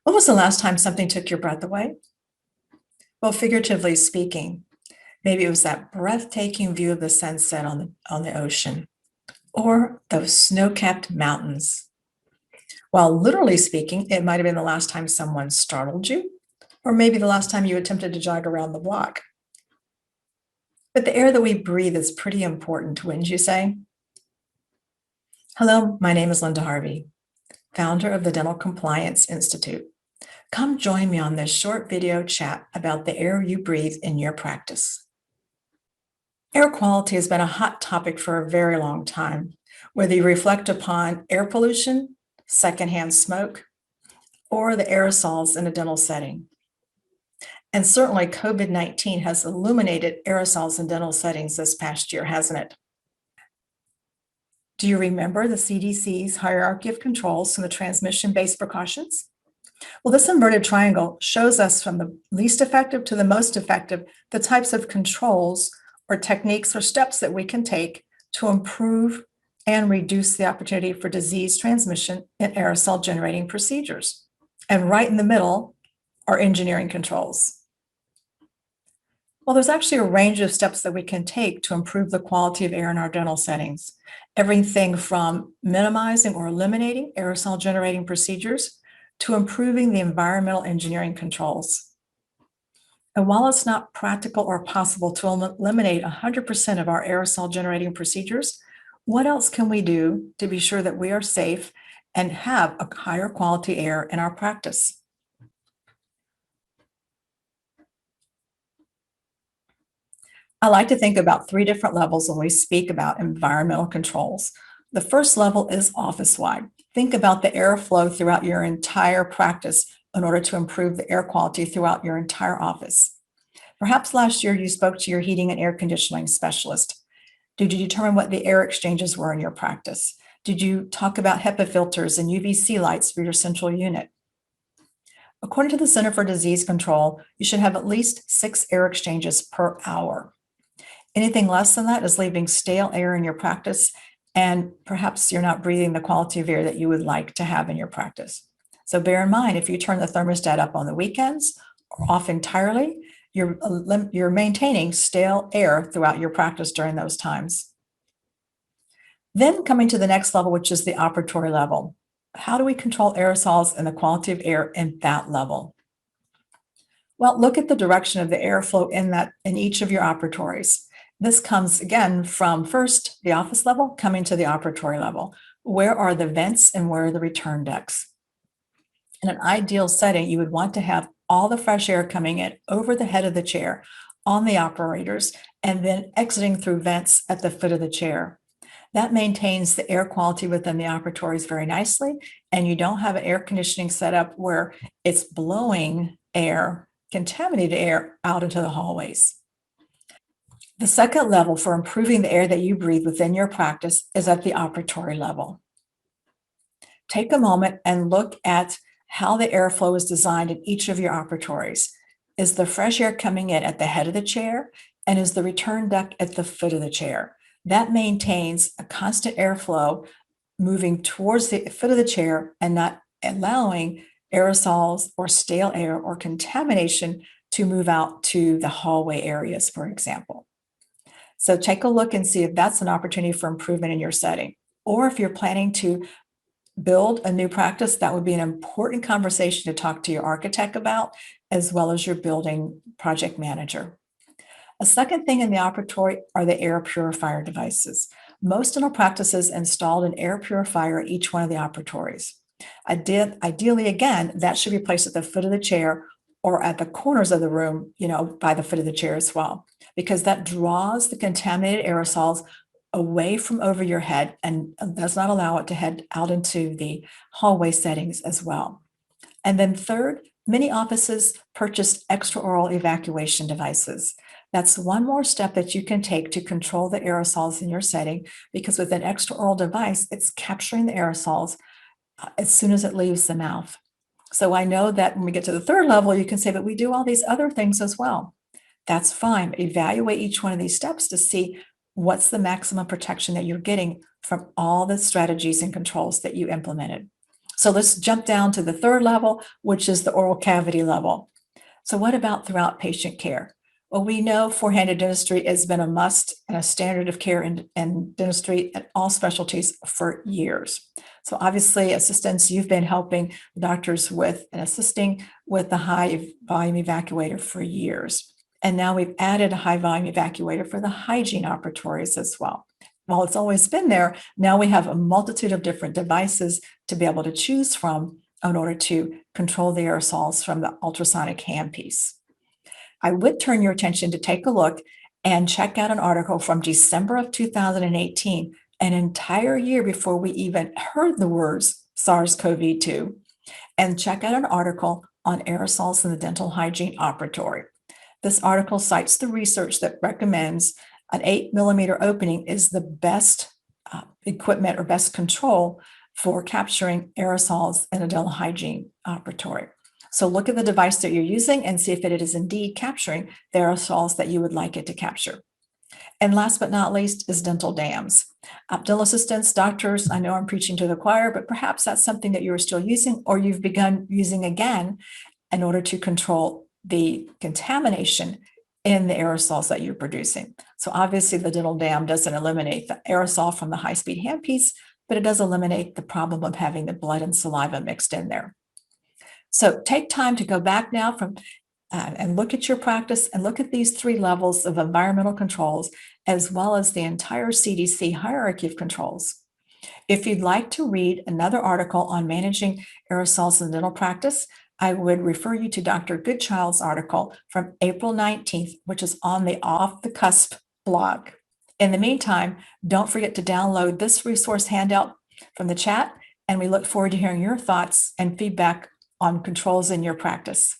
When was the last time something took your breath away? Well, figuratively speaking, maybe it was that breathtaking view of the sunset on the ocean or those snow-capped mountains. While literally speaking, it might have been the last time someone startled you, or maybe the last time you attempted to jog around the block. But the air that we breathe is pretty important, wouldn't you say? Hello, my name is Linda Harvey, founder of the Dental Compliance Institute. Come join me on this short video chat about the air you breathe in your practice. Air quality has been a hot topic for a very long time, whether you reflect upon air pollution, secondhand smoke, or the aerosols in a dental setting. And certainly COVID-19 has illuminated aerosols in dental settings this past year, hasn't it? Do you remember the CDC's hierarchy of controls and the transmission-based precautions? Well, this inverted triangle shows us from the least effective to the most effective the types of controls or techniques or steps that we can take to improve and reduce the opportunity for disease transmission in aerosol generating procedures. And right in the middle are engineering controls. Well, there's actually a range of steps that we can take to improve the quality of air in our dental settings. Everything from minimizing or eliminating aerosol generating procedures to improving the environmental engineering controls. And while it's not practical or possible to eliminate 100% of our aerosol generating procedures, what else can we do to be sure that we are safe and have a higher quality air in our practice? I like to think about three different levels when we speak about environmental controls. The first level is office-wide. Think about the airflow throughout your entire practice in order to improve the air quality throughout your entire office. Perhaps last year you spoke to your heating and air conditioning specialist. Did you determine what the air exchanges were in your practice? Did you talk about HEPA filters and UVC lights for your central unit? According to the Center for Disease Control, you should have at least 6 air exchanges per hour. Anything less than that is leaving stale air in your practice, and perhaps you're not breathing the quality of air that you would like to have in your practice. So bear in mind, if you turn the thermostat up on the weekends or off entirely, you're maintaining stale air throughout your practice during those times. Then coming to the next level, which is the operatory level. How do we control aerosols and the quality of air in that level? Well, look at the direction of the airflow in each of your operatories. This comes again from first the office level coming to the operatory level. Where are the vents and where are the return ducts? In an ideal setting, you would want to have all the fresh air coming in over the head of the chair on the operators and then exiting through vents at the foot of the chair. That maintains the air quality within the operatories very nicely, and you don't have an air conditioning setup where it's blowing air, contaminated air, out into the hallways. The second level for improving the air that you breathe within your practice is at the operatory level. Take a moment and look at how the airflow is designed in each of your operatories. Is the fresh air coming in at the head of the chair, and is the return duct at the foot of the chair? That maintains a constant airflow moving towards the foot of the chair and not allowing aerosols or stale air or contamination to move out to the hallway areas, for example. So take a look and see if that's an opportunity for improvement in your setting. Or if you're planning to build a new practice, that would be an important conversation to talk to your architect about, as well as your building project manager. A second thing in the operatory are the air purifier devices. Most dental practices installed an air purifier at each one of the operatories. Ideally, again, that should be placed at the foot of the chair or at the corners of the room, by the foot of the chair as well, because that draws the contaminated aerosols away from over your head and does not allow it to head out into the hallway settings as well. And then third, many offices purchased extraoral evacuation devices. That's one more step that you can take to control the aerosols in your setting, because with an extraoral device, it's capturing the aerosols as soon as it leaves the mouth. So I know that when we get to the third level, you can say, but we do all these other things as well. That's fine. Evaluate each one of these steps to see what's the maximum protection that you're getting from all the strategies and controls that you implemented. So let's jump down to the third level, which is the oral cavity level. So what about throughout patient care? Well, we know four-handed dentistry has been a must and a standard of care in dentistry at all specialties for years. So obviously, assistants, you've been helping doctors with and assisting with the high volume evacuator for years. And now we've added a high volume evacuator for the hygiene operatories as well. While it's always been there, now we have a multitude of different devices to be able to choose from in order to control the aerosols from the ultrasonic handpiece. I would turn your attention to take a look and check out an article from December of 2018, an entire year before we even heard the words SARS-CoV-2, and check out an article on aerosols in the dental hygiene operatory. This article cites the research that recommends an 8 millimeter opening is the best equipment or best control for capturing aerosols in a dental hygiene operatory. So look at the device that you're using and see if it is indeed capturing the aerosols that you would like it to capture. And last but not least is dental dams. Dental assistants, doctors, I know I'm preaching to the choir, but perhaps that's something that you're still using or you've begun using again in order to control the contamination in the aerosols that you're producing. So obviously the dental dam doesn't eliminate the aerosol from the high-speed handpiece, but it does eliminate the problem of having the blood and saliva mixed in there. So take time to go back now and look at your practice and look at these three levels of environmental controls, as well as the entire CDC hierarchy of controls. If you'd like to read another article on managing aerosols in dental practice, I would refer you to Dr. Goodchild's article from April 19th, which is on the Off the Cusp blog. In the meantime, don't forget to download this resource handout from the chat, and we look forward to hearing your thoughts and feedback on controls in your practice.